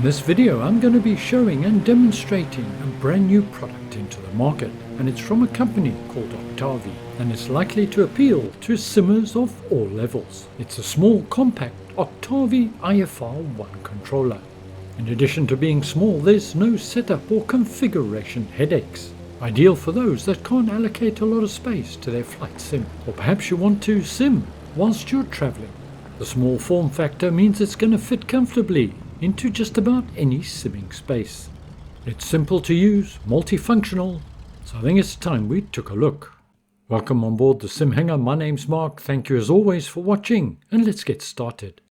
In this video I'm going to be showing and demonstrating a brand new product into the market, and it's from a company called Octavi, and it's likely to appeal to simmers of all levels. It's a small compact Octavi IFR1 controller. In addition to being small, there's no setup or configuration headaches. Ideal for those that can't allocate a lot of space to their flight sim, or perhaps you want to sim whilst you're traveling. The small form factor means it's going to fit comfortably into just about any simming space. It's simple to use, multifunctional, so I think it's time we took a look. Welcome on board the Sim Hangar. My name's Mark. Thank you as always for watching, and let's get started.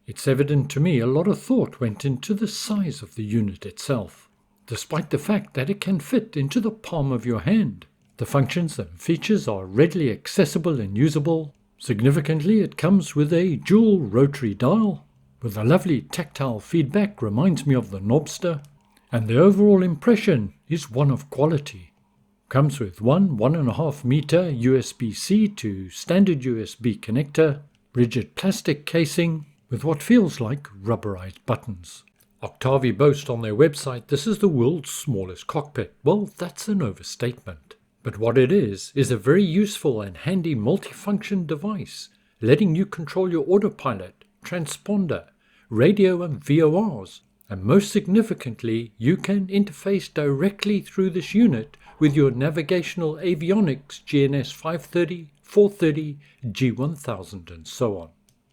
It's evident to me a lot of thought went into the size of the unit itself, despite the fact that it can fit into the palm of your hand. The functions and features are readily accessible and usable. Significantly, it comes with a dual rotary dial, with a lovely tactile feedback, reminds me of the Knobster, and the overall impression is one of quality. Comes with 1.5 meter USB-C to standard USB connector, rigid plastic casing with what feels like rubberized buttons. Octavi boast on their website this is the world's smallest cockpit. Well, that's an overstatement. But what it is a very useful and handy multifunction device, letting you control your autopilot, transponder, radio and VORs, and most significantly, you can interface directly through this unit with your navigational avionics GNS 530, 430, G1000 and so on.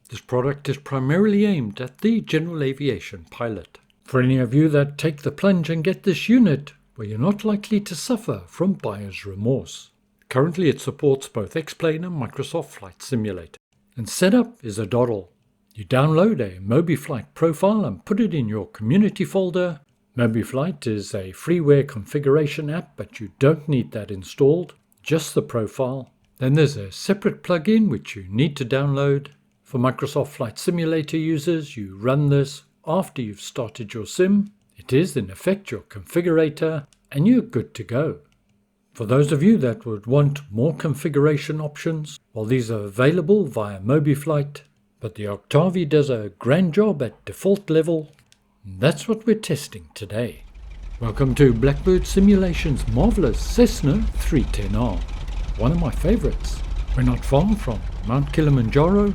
This product is primarily aimed at the general aviation pilot. For any of you that take the plunge and get this unit, well, you're not likely to suffer from buyer's remorse. Currently it supports both X-Plane and Microsoft Flight Simulator. And setup is a doddle. You download a MobiFlight profile and put it in your community folder. MobiFlight is a freeware configuration app, but you don't need that installed, just the profile. Then there's a separate plugin which you need to download. For Microsoft Flight Simulator users, you run this after you've started your sim. It is in effect your configurator, and you're good to go. For those of you that would want more configuration options, well, these are available via MobiFlight, but the Octavi does a grand job at default level. That's what we're testing today. Welcome to Blackbird Simulation's marvelous Cessna 310R, one of my favorites. We're not far from Mount Kilimanjaro.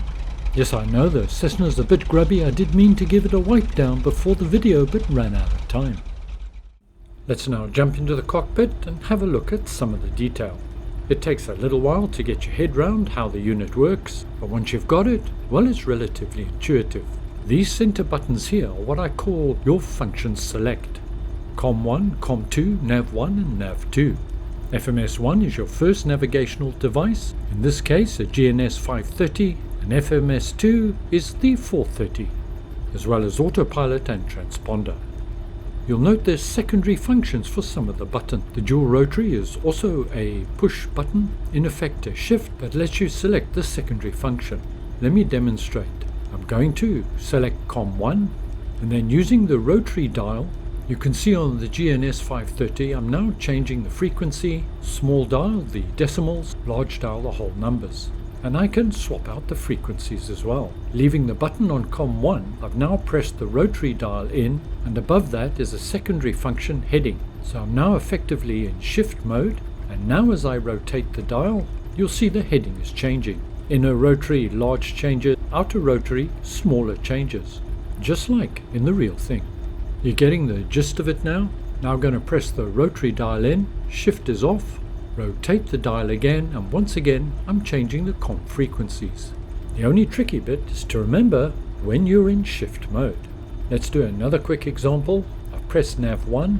Yes, I know the Cessna's a bit grubby. I did mean to give it a wipe down before the video, but ran out of time. Let's now jump into the cockpit and have a look at some of the detail. It takes a little while to get your head round how the unit works, but once you've got it, well, it's relatively intuitive. These center buttons here are what I call your function select. COM1, COM2, NAV1 and NAV2. FMS1 is your first navigational device, in this case a GNS 530, and FMS2 is the 430, as well as autopilot and transponder. You'll note there's secondary functions for some of the buttons. The dual rotary is also a push button, in effect a shift, but lets you select the secondary function. Let me demonstrate. I'm going to select COM1, and then using the rotary dial, you can see on the GNS 530 I'm now changing the frequency, small dial the decimals, large dial the whole numbers. And I can swap out the frequencies as well. Leaving the button on COM1, I've now pressed the rotary dial in, and above that is a secondary function heading. So I'm now effectively in shift mode, and now as I rotate the dial, you'll see the heading is changing. Inner rotary, large changes, outer rotary, smaller changes. Just like in the real thing. You're getting the gist of it now? Now I'm going to press the rotary dial in, shift is off, rotate the dial again, and once again I'm changing the comp frequencies. The only tricky bit is to remember when you're in shift mode. Let's do another quick example. I've pressed NAV1,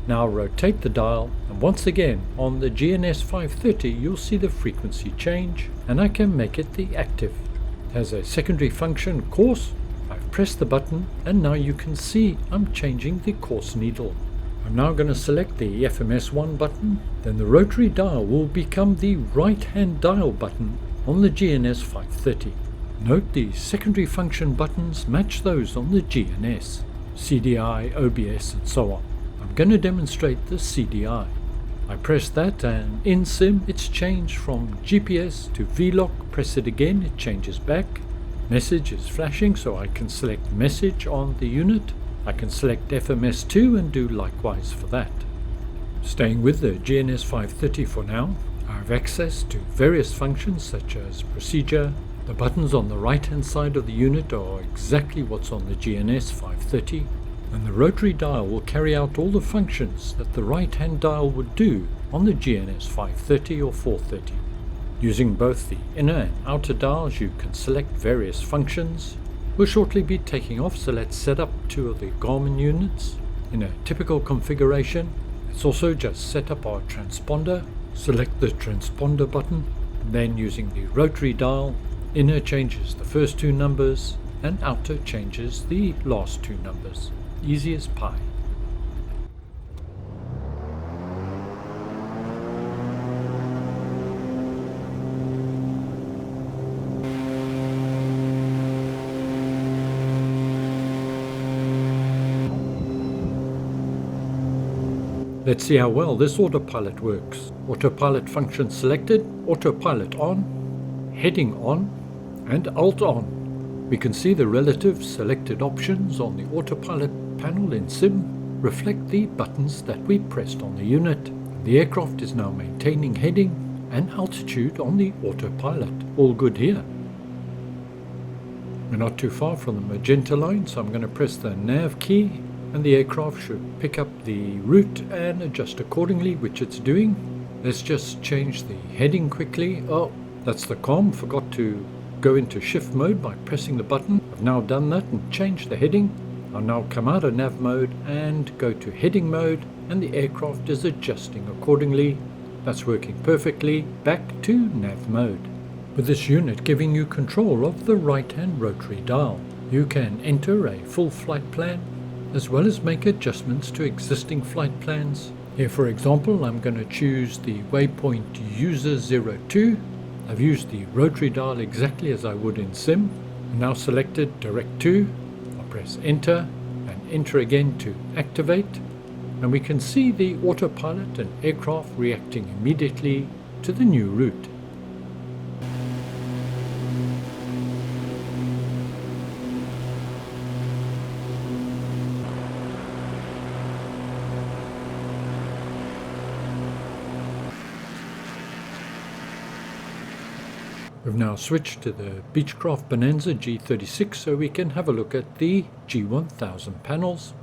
now rotate the dial, and once again on the GNS 530 you'll see the frequency change, and I can make it the active. It has a secondary function course. I've pressed the button, and now you can see I'm changing the course needle. I'm now going to select the FMS1 button, then the rotary dial will become the right hand dial button on the GNS 530. Note the secondary function buttons match those on the GNS, CDI, OBS and so on. I'm going to demonstrate the CDI. I press that and in sim it's changed from GPS to VLOC, press it again, it changes back. Message is flashing so I can select message on the unit. I can select FMS2 and do likewise for that. Staying with the GNS 530 for now, I have access to various functions such as procedure. The buttons on the right hand side of the unit are exactly what's on the GNS 530, and the rotary dial will carry out all the functions that the right hand dial would do on the GNS 530 or 430. Using both the inner and outer dials you can select various functions. We'll shortly be taking off, so let's set up two of the Garmin units in a typical configuration. Let's also just set up our transponder, select the transponder button, then using the rotary dial, inner changes the first two numbers and outer changes the last two numbers. Easy as pie. Let's see how well this autopilot works. Autopilot function selected, autopilot on, heading on, and alt on. We can see the relative selected options on the autopilot panel in Sim reflect the buttons that we pressed on the unit. The aircraft is now maintaining heading and altitude on the autopilot. All good here. We're not too far from the magenta line, so I'm going to press the nav key and the aircraft should pick up the route and adjust accordingly, which it's doing. Let's just change the heading quickly. Oh, that's the COM. Forgot to go into shift mode by pressing the button. I've now done that and changed the heading. I'll now come out of nav mode and go to heading mode, and the aircraft is adjusting accordingly. That's working perfectly. Back to nav mode. With this unit giving you control of the right hand rotary dial, you can enter a full flight plan as well as make adjustments to existing flight plans. Here for example, I'm going to choose the waypoint user 02. I've used the rotary dial exactly as I would in Sim. I'm now selected direct to. I'll press enter and enter again to activate, and we can see the autopilot and aircraft reacting immediately to the new route. We've now switched to the Beechcraft Bonanza G36 so we can have a look at the G1000 panels,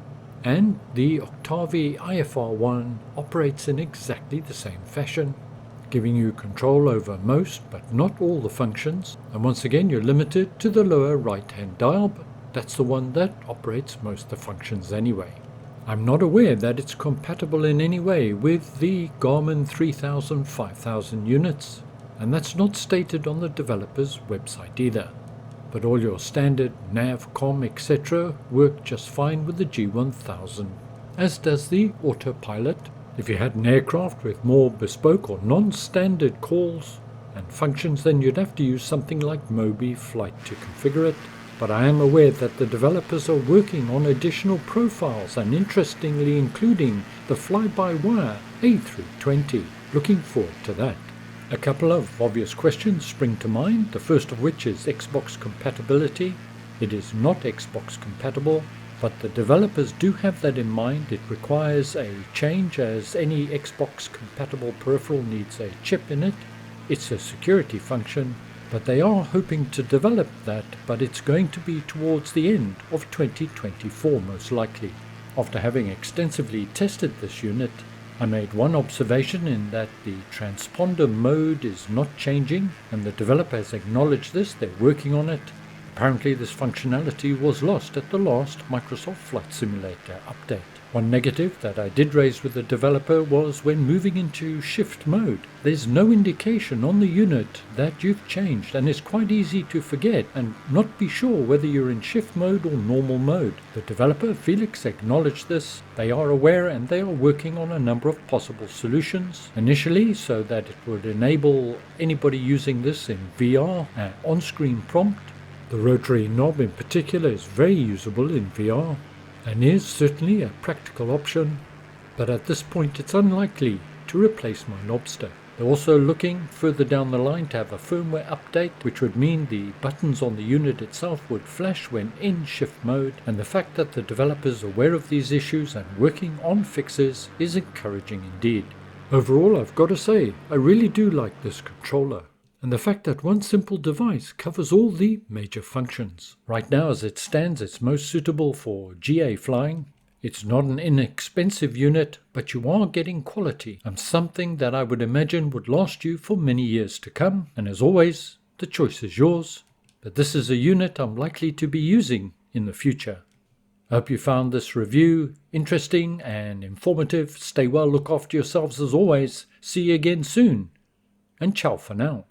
and the Octavi IFR1 operates in exactly the same fashion, giving you control over most but not all the functions, and once again you're limited to the lower right hand dial, but that's the one that operates most of the functions anyway. I'm not aware that it's compatible in any way with the Garmin 3000 5000 units, and that's not stated on the developer's website either. But all your standard nav, com, etc. work just fine with the G1000, as does the autopilot. If you had an aircraft with more bespoke or non-standard calls and functions, then you'd have to use something like Mobi Flight to configure it. But I am aware that the developers are working on additional profiles, and interestingly including the fly-by-wire A320. Looking forward to that. A couple of obvious questions spring to mind, the first of which is Xbox compatibility. It is not Xbox compatible, but the developers do have that in mind. It requires a change, as any Xbox compatible peripheral needs a chip in it. It's a security function, but they are hoping to develop that, but it's going to be towards the end of 2024 most likely. After having extensively tested this unit, I made one observation in that the transponder mode is not changing, and the developer has acknowledged this. They're working on it. Apparently this functionality was lost at the last Microsoft Flight Simulator update. One negative that I did raise with the developer was when moving into shift mode. There's no indication on the unit that you've changed, and it's quite easy to forget and not be sure whether you're in shift mode or normal mode. The developer, Felix, acknowledged this. They are aware and they are working on a number of possible solutions initially so that it would enable anybody using this in VR an on-screen prompt. The rotary knob in particular is very usable in VR and is certainly a practical option, but at this point it's unlikely to replace my Lobster. They're also looking further down the line to have a firmware update, which would mean the buttons on the unit itself would flash when in shift mode, and the fact that the developers are aware of these issues and working on fixes is encouraging indeed. Overall, I've got to say, I really do like this controller, and the fact that one simple device covers all the major functions. Right now as it stands, it's most suitable for GA flying. It's not an inexpensive unit, but you are getting quality, and something that I would imagine would last you for many years to come. And as always, the choice is yours, but this is a unit I'm likely to be using in the future. I hope you found this review interesting and informative. Stay well, look after yourselves as always. See you again soon, and ciao for now.